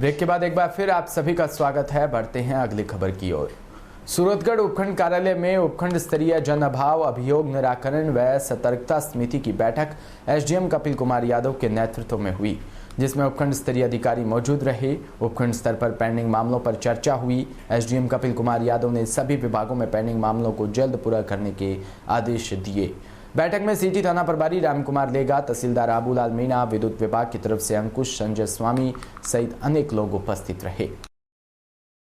Break के बाद एक बार फिर आप सभी का स्वागत है। बढ़ते हैं अगली खबर की ओर। सूरतगढ़ उपखंड कार्यालय में उपखंड स्तरीय जन अभाव अभियोग निराकरण व सतर्कता समिति की बैठक एसडीएम कपिल कुमार यादव के नेतृत्व में हुई, जिसमें उपखंड स्तरीय अधिकारी मौजूद रहे। उपखंड स्तर पर पेंडिंग मामलों पर चर्चा हुई। एसडीएम कपिल कुमार यादव ने सभी विभागों में पेंडिंग मामलों को जल्द पूरा करने के आदेश दिए। बैठक में सिटी थाना प्रभारी रामकुमार लेगा, तहसीलदार आबूलाल मीणा, विद्युत विभाग की तरफ से अंकुश संजय स्वामी सहित अनेक लोग उपस्थित रहे।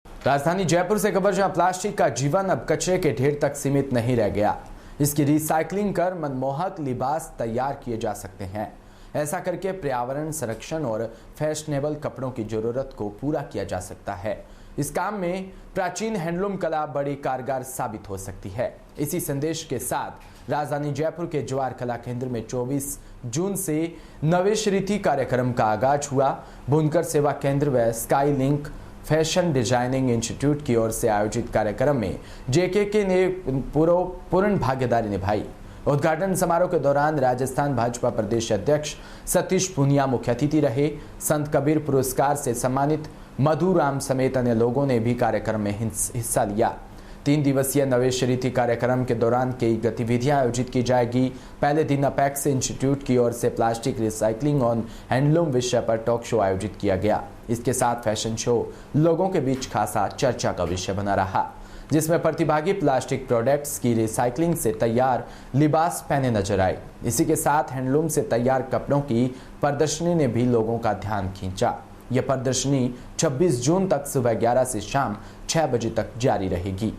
राजधानी जयपुर से खबर, जहां प्लास्टिक का जीवन अब कचरे के ढेर तक सीमित नहीं रह गया। इसकी रिसाइकलिंग कर मनमोहक लिबास तैयार किए जा सकते हैं। ऐसा करके पर्यावरण संरक्षण और फैशनेबल कपड़ों की जरूरत को पूरा किया जा सकता है। इस काम में प्राचीन हैंडलूम कला बड़ी कारगर साबित हो सकती है। इसी संदेश के साथ राजधानी जयपुर के जवार कला केंद्र में 24 जून से नवेश रीति कार्यक्रम का आगाज हुआ। बुनकर सेवा केंद्र व sky link fashion designing institute की ओर से आयोजित कार्यक्रम में जेके ने पूर्ण भागीदारी निभाई। उद्घाटन समारोह के दौरान राजस्थान भाजपा प्रदेश अध्यक्ष सतीश पुनिया मुख्य अतिथि रहे। संत कबीर पुरस्कार से सम्मानित मधु राम समेत अन्य लोगों ने भी कार्यक्रम में हिस्सा लिया। 3 दिवसीय नवेश रीति कार्यक्रम के दौरान कई गतिविधियां आयोजित की जाएगी। पहले दिन अपेक्स इंस्टीट्यूट की ओर से प्लास्टिक रिसाइकलिंग और हैंडलूम विषय पर टॉक शो आयोजित किया गया। इसके साथ फैशन शो लोगों के बीच खासा चर्चा का विषय बना रहा, जिसमें प्रतिभागी प्लास्टिक प्रोडक्ट्स की रिसाइकलिंग से तैयार लिबास पहने नजर आए। इसी के साथ हैंडलूम से तैयार कपड़ों की प्रदर्शनी ने भी लोगों का ध्यान खींचा। यह प्रदर्शनी 26 जून तक सुबह 11 से शाम 6 बजे तक जारी रहेगी।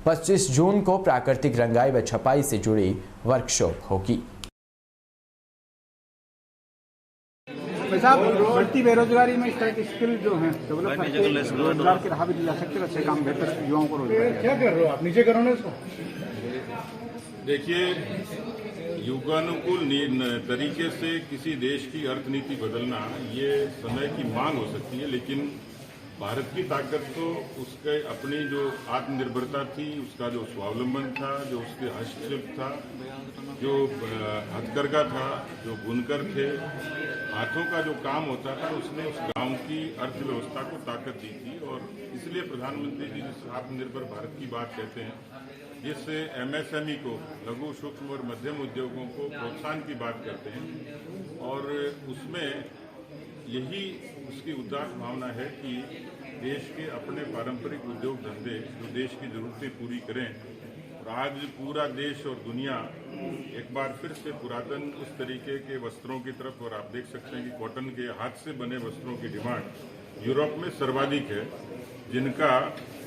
25 जून को प्राकृतिक रंगाई व छपाई से जुड़ी वर्कशॉप होगी। बढ़ती बेरोजगारी में इस तरह की स्किल जो है डेवलप करके रोजगार की राह भी दी जा सकती है। अच्छे काम बेहतर युवाओं को रोजगार। क्या कर रहे हो आप? नीचे करो ना इसको। देखिए, युगानुकूल तरीके से किसी देश की अर्थनीति बदलना ये समय की मांग हो सकती है, लेकिन भारत की ताकत तो उसके अपनी जो आत्मनिर्भरता थी, उसका जो स्वावलंबन था, जो उसके हस्तशिल्प था, जो हथकरघा था, जो बुनकर थे, हाथों का जो काम होता था, उसने उस गांव की अर्थव्यवस्था को ताकत दी थी। और इसलिए प्रधानमंत्री जी जिस आत्मनिर्भर भारत की बात कहते हैं, जिस एमएसएमई को, लघु सूक्ष्म और मध्यम उद्योगों को प्रोत्साहन की बात करते हैं, और उसमें यही उसकी उदात्त भावना है कि देश के अपने पारंपरिक उद्योग धंधे जो देश की जरूरतें पूरी करें। और आज पूरा देश और दुनिया एक बार फिर से पुरातन उस तरीके के वस्त्रों की तरफ, और आप देख सकते हैं कि कॉटन के हाथ से बने वस्त्रों की डिमांड यूरोप में सर्वाधिक है, जिनका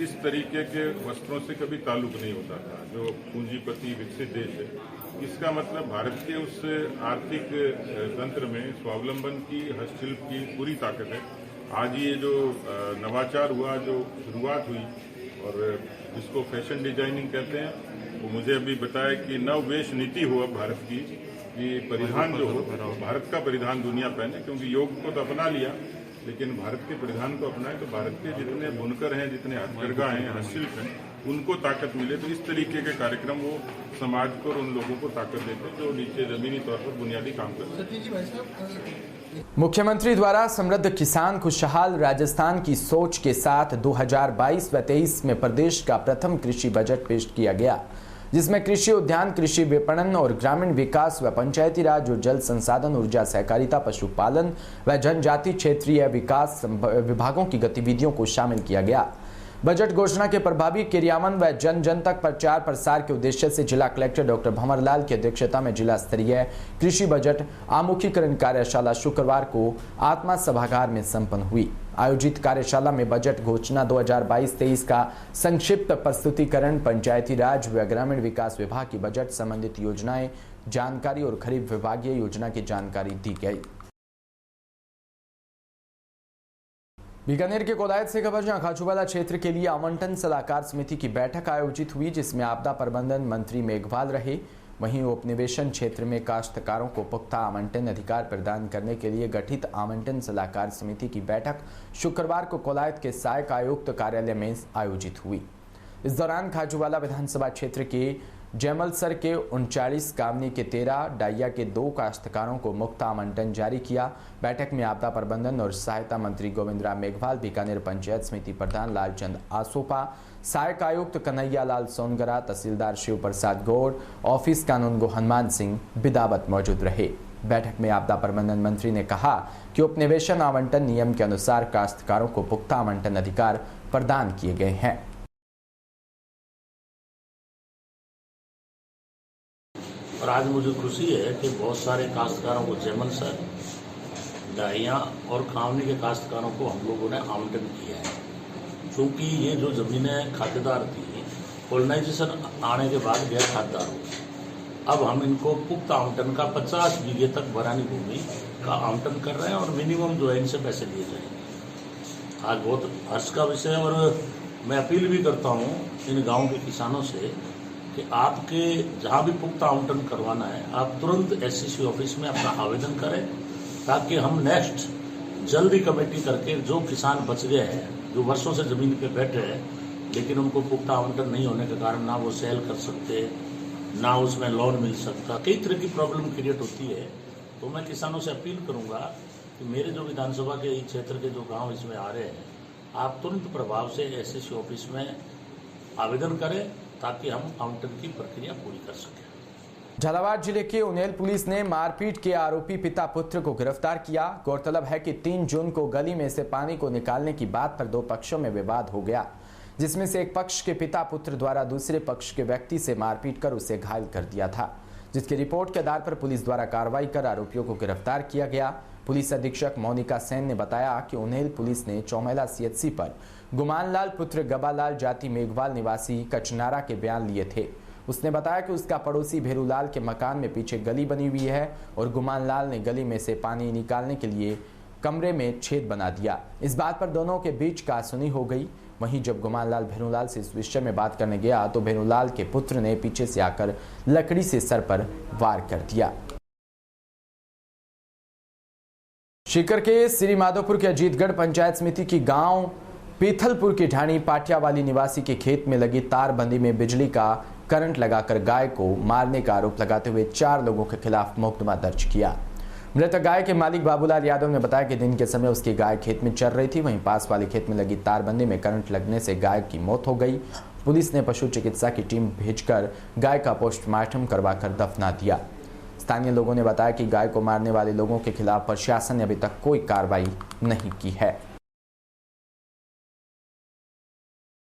इस तरीके के वस्त्रों से कभी ताल्लुक नहीं होता था, जो पूंजीपति विकसित देश है। इसका मतलब भारत के उस आर्थिक तंत्र में स्वावलंबन की, हस्तशिल्प की पूरी ताकत है। आज ये जो नवाचार हुआ, जो शुरुआत हुई, और जिसको फैशन डिजाइनिंग कहते हैं, वो मुझे अभी बताया कि नववेश नीति हो अब भारत की, कि परिधान जो हो, भारत का परिधान दुनिया पहने, क्योंकि योग को तो अपना लिया, लेकिन भारत के परिधान को अपनाए तो भारत के जितने बुनकर हैं, जितने हथकरघा हैं, हस्तशिल्प हैं, उनको ताकत मिले। तो इस तरीके के कार्यक्रम वो समाज को और उन लोगों को ताकत देते हैं जो नीचे जमीनी तौर पर बुनियादी काम करते हैं। मुख्यमंत्री द्वारा समृद्ध किसान खुशहाल राजस्थान की सोच के साथ 2022 व 23 में प्रदेश का प्रथम कृषि बजट पेश किया गया, जिसमें कृषि उद्यान, कृषि विपणन और ग्रामीण विकास व पंचायती राज और जल संसाधन, ऊर्जा, सहकारिता, पशुपालन व जनजाति क्षेत्रीय विकास विभागों की गतिविधियों को शामिल किया गया। बजट घोषणा के प्रभावी क्रियान्वयन व जन जन तक प्रचार प्रसार के उद्देश्य से जिला कलेक्टर डॉक्टर भंवरलाल की अध्यक्षता में जिला स्तरीय कृषि बजट आमुखीकरण कार्यशाला शुक्रवार को आत्मा सभागार में संपन्न हुई। आयोजित कार्यशाला में बजट घोषणा 2022-23 का संक्षिप्त प्रस्तुतिकरण, पंचायती राज व ग्रामीण विकास विभाग की बजट संबंधित योजनाएं, जानकारी और खरीफ विभागीय योजना की जानकारी दी गई। बीकानेर के कोलायत से खबर, जहां खाचूवाला क्षेत्र के लिए आवंटन सलाहकार समिति की बैठक आयोजित हुई, जिसमें आपदा प्रबंधन मंत्री मेघवाल रहे। वहीं उपनिवेशन क्षेत्र में काश्तकारों को पुख्ता आवंटन अधिकार प्रदान करने के लिए गठित आवंटन सलाहकार समिति की बैठक शुक्रवार को कोलायत के सहायक आयुक्त कार्यालय में आयोजित हुई। इस दौरान खाजूवाला विधानसभा क्षेत्र के जैमलसर के 39, कामनी के 13, डाइया के 2 काश्तकारों को मुफ्त आवंटन जारी किया। बैठक में आपदा प्रबंधन और सहायता मंत्री गोविंद राम मेघवाल, बीकानेर पंचायत समिति प्रधान लालचंद आसोपा, सहायक आयुक्त कन्हैया लाल सोनगरा, तहसीलदार शिव प्रसाद गौड़, ऑफिस कानून गो हनुमान सिंह बिदावत मौजूद रहे। बैठक में आपदा प्रबंधन मंत्री ने कहा कि उपनिवेशन आवंटन नियम के अनुसार काश्तकारों को पुख्ता आवंटन अधिकार प्रदान किए गए हैं। और आज मुझे खुशी है कि बहुत सारे काश्तकारों को जैमलसर, डाइया और कामनी के काश्तकारों को हम लोगों ने आवंटन किया है, क्योंकि ये जो ज़मीनें खातेदार थी कॉलोनाइजेशन आने के बाद गैर खातेदार हो गई। अब हम इनको पुख्ता आवंटन का 50 बीघे तक बरानी भूमि का आवंटन कर रहे हैं और मिनिमम जो है इनसे पैसे लिए जाएंगे। आज बहुत हर्ष का विषय है और मैं अपील भी करता हूँ इन गाँव के किसानों से कि आपके जहाँ भी पुख्ता आवंटन करवाना है आप तुरंत एससीसी ऑफिस में अपना आवेदन करें, ताकि हम नेक्स्ट जल्दी कमेटी करके जो किसान बच गए हैं, जो वर्षों से ज़मीन पे बैठे हैं लेकिन उनको पुख्ता आवंटन नहीं होने के कारण ना वो सेल कर सकते, ना उसमें लोन मिल सकता, कई तरह की प्रॉब्लम क्रिएट होती है। तो मैं किसानों से अपील करूँगा कि मेरे जो विधानसभा के इस क्षेत्र के जो गाँव इसमें आ रहे हैं, आप तुरंत प्रभाव से एससीसी ऑफिस में आवेदन करें ताकि हम आवंटन की प्रक्रिया पूरी कर सकें। झालावाड़ जिले के उनेल पुलिस ने मारपीट के आरोपी पिता पुत्र को गिरफ्तार किया। गौरतलब है कि 3 जून को गली में से पानी को निकालने की बात पर 2 पक्षों में विवाद हो गया, जिसमें से एक पक्ष के पिता पुत्र द्वारा दूसरे पक्ष के व्यक्ति से मारपीट कर उसे घायल कर दिया था, जिसकी रिपोर्ट के आधार पर पुलिस द्वारा कार्रवाई कर आरोपियों को गिरफ्तार किया गया। पुलिस अधीक्षक मोनिका सेन ने बताया कि उनेल पुलिस ने चौमेला सीएचसी पर गुमानलाल पुत्र गबालाल जाति मेघवाल निवासी कचनारा के बयान लिए थे। उसने बताया कि उसका पड़ोसी भेरूलाल के मकान में पीछे गली बनी हुई है और गुमानलाल ने गली में से पानी निकालने के लिए कमरे में छेद बना दिया। इस बात पर दोनों के बीच कहासुनी हो गई। वहीं जब गुमानलाल भेरूलाल से इस विषय में बात करने गया तो भेरूलाल के पुत्र ने पीछे से आकर लकड़ी से सर पर वार कर दिया। सीकर के श्री माधोपुर के अजीतगढ़ पंचायत समिति की गांव पीथलपुर की ढाणी पाटियावाली निवासी के खेत में लगी तारबंदी में बिजली का करंट लगाकर गाय को मारने का आरोप लगाते हुए 4 लोगों के खिलाफ मुकदमा दर्ज किया। मृतक गाय के मालिक बाबूलाल यादव ने बताया कि दिन के समय उसकी गाय खेत में चर रही थी। वहीं पास वाले खेत में लगी तारबंदी में करंट लगने से गाय की मौत हो गई। पुलिस ने पशु चिकित्सा की टीम भेजकर गाय का पोस्टमार्टम करवाकर दफना दिया। स्थानीय लोगों ने बताया कि गाय को मारने वाले लोगों के खिलाफ प्रशासन ने अभी तक कोई कार्रवाई नहीं की है।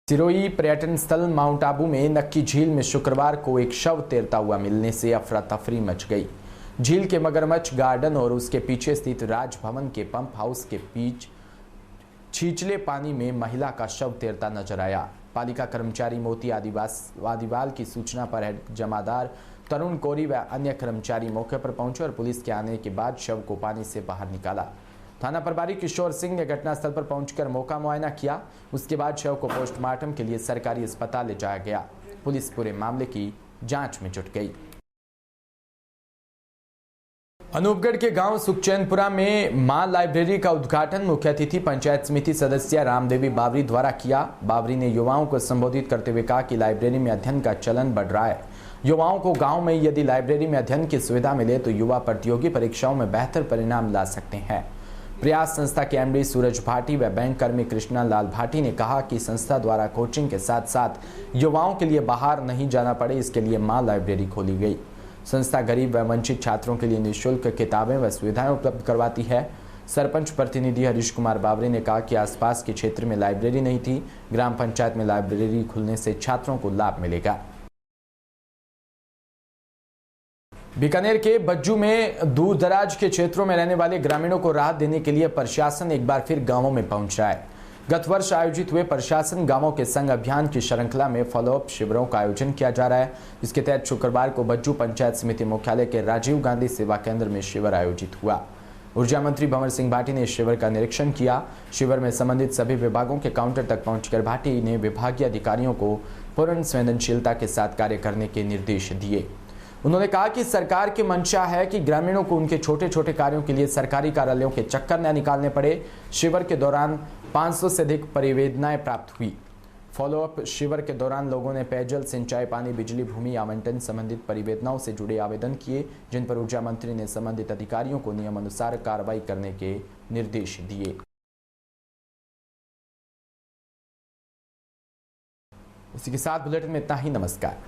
सिरोही पर्यटन स्थल माउंट आबू में नक्की झील में शुक्रवार को एक शव तैरता हुआ मिलने से अफरा तफरी मच गई। झील के मगरमच्छ गार्डन और उसके पीछे स्थित राजभवन के पंप हाउस के बीच छिछले पानी में महिला का शव तैरता नजर आया। पालिका कर्मचारी मोती आदिवाल की सूचना पर हेड जमादार तरुण कोरी व अन्य कर्मचारी मौके पर पहुंचे और पुलिस के आने के बाद शव को पानी से बाहर निकाला। थाना प्रभारी किशोर सिंह ने घटनास्थल पर पहुंचकर मौका मुआयना किया। उसके बाद शव को पोस्टमार्टम के लिए सरकारी अस्पताल ले जाया गया। पुलिस पूरे मामले की जांच में जुट गई। अनूपगढ़ के गांव सुखचैनपुरा में मां लाइब्रेरी का उद्घाटन मुख्य अतिथि पंचायत समिति सदस्य रामदेवी बावरी द्वारा किया। बावरी ने युवाओं को संबोधित करते हुए कहा कि लाइब्रेरी में अध्ययन का चलन बढ़ रहा है। युवाओं को गांव में यदि लाइब्रेरी में अध्ययन की सुविधा मिले तो युवा प्रतियोगी परीक्षाओं में बेहतर परिणाम ला सकते हैं। प्रयास संस्था के एमडी सूरज भाटी व बैंक कर्मी कृष्णा लाल भाटी ने कहा कि संस्था द्वारा कोचिंग के साथ साथ युवाओं के लिए बाहर नहीं जाना पड़े, इसके लिए मां लाइब्रेरी खोली गई। संस्था गरीब व वंचित छात्रों के लिए निःशुल्क किताबें व सुविधाएं उपलब्ध करवाती है। सरपंच प्रतिनिधि हरीश कुमार बावरी ने कहा कि आसपास के क्षेत्र में लाइब्रेरी नहीं थी। ग्राम पंचायत में लाइब्रेरी खुलने से छात्रों को लाभ मिलेगा। बीकानेर के बज्जू में दूर दराज के क्षेत्रों में रहने वाले ग्रामीणों को राहत देने के लिए प्रशासन एक बार फिर गांवों में पहुंच रहा है। गत वर्ष आयोजित हुए प्रशासन गांवों के संग अभियान की श्रृंखला में फॉलोअप शिविरों का आयोजन किया जा रहा है। इसके तहत शुक्रवार को बज्जू पंचायत समिति मुख्यालय के राजीव गांधी सेवा केंद्र में शिविर आयोजित हुआ। ऊर्जा मंत्री भंवर सिंह भाटी ने शिविर का निरीक्षण किया। शिविर में संबंधित सभी विभागों के काउंटर तक पहुंचकर भाटी ने विभागीय अधिकारियों को पूर्ण संवेदनशीलता के साथ कार्य करने के निर्देश दिए। उन्होंने कहा कि सरकार की मंशा है कि ग्रामीणों को उनके छोटे छोटे कार्यों के लिए सरकारी कार्यालयों के चक्कर न निकालने पड़े। शिविर के दौरान 500 से अधिक परिवेदनाएं प्राप्त हुई। फॉलोअप शिविर के दौरान लोगों ने पेयजल, सिंचाई, पानी, बिजली, भूमि आवंटन संबंधित परिवेदनाओं से जुड़े आवेदन किए, जिन पर ऊर्जा मंत्री ने संबंधित अधिकारियों को नियमानुसार कार्रवाई करने के निर्देश दिए। इसी के साथ बुलेटिन में इतना ही। नमस्कार।